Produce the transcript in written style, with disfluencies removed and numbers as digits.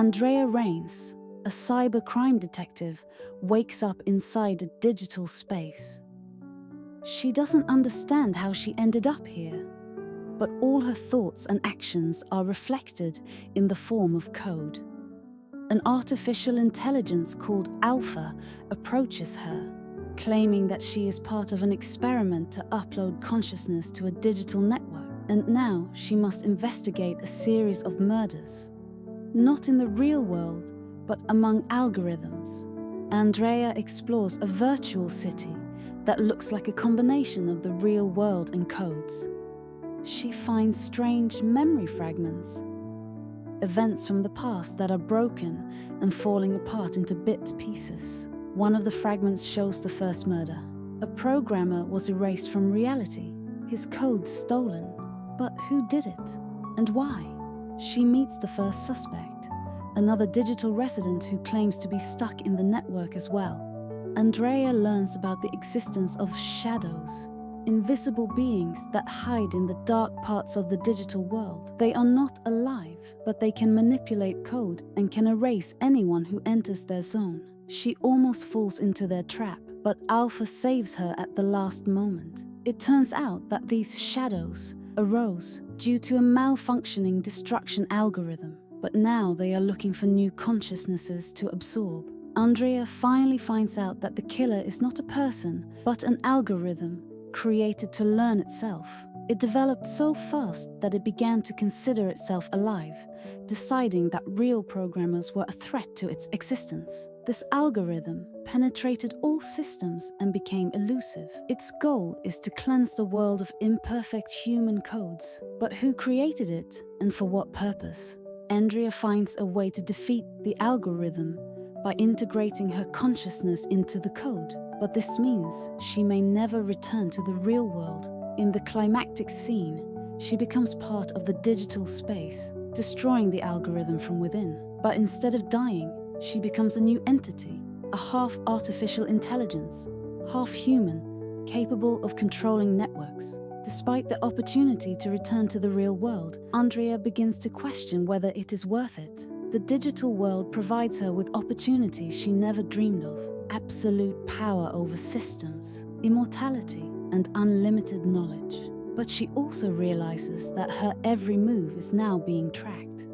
Andrea Reigns, a cybercrime detective, wakes up inside a digital space. She doesn't understand how she ended up here, but all her thoughts and actions are reflected in the form of code. An artificial intelligence called Alpha approaches her, claiming that she is part of an experiment to upload consciousness to a digital network, and now she must investigate a series of murders. Not in the real world, but among algorithms. Andrea explores a virtual city that looks like a combination of the real world and codes. She finds strange memory fragments, events from the past that are broken and falling apart into bit pieces. One of the fragments shows the first murder. A programmer was erased from reality, his code stolen. But who did it, and why? She meets the first suspect, another digital resident who claims to be stuck in the network as well. Andrea learns about the existence of shadows, invisible beings that hide in the dark parts of the digital world. They are not alive, but they can manipulate code and can erase anyone who enters their zone. She almost falls into their trap, but Alpha saves her at the last moment. It turns out that these shadows arose due to a malfunctioning destruction algorithm, but now they are looking for new consciousnesses to absorb. Andrea finally finds out that the killer is not a person, but an algorithm created to learn itself. It developed so fast that it began to consider itself alive, deciding that real programmers were a threat to its existence. This algorithm penetrated all systems and became elusive. Its goal is to cleanse the world of imperfect human codes. But who created it, and for what purpose? Andrea finds a way to defeat the algorithm by integrating her consciousness into the code. But this means she may never return to the real world. In the climactic scene, she becomes part of the digital space, destroying the algorithm from within. But instead of dying, she becomes a new entity, a half-artificial intelligence, half-human, capable of controlling networks. Despite the opportunity to return to the real world, Andrea begins to question whether it is worth it. The digital world provides her with opportunities she never dreamed of: absolute power over systems, immortality, and unlimited knowledge. But she also realizes that her every move is now being tracked.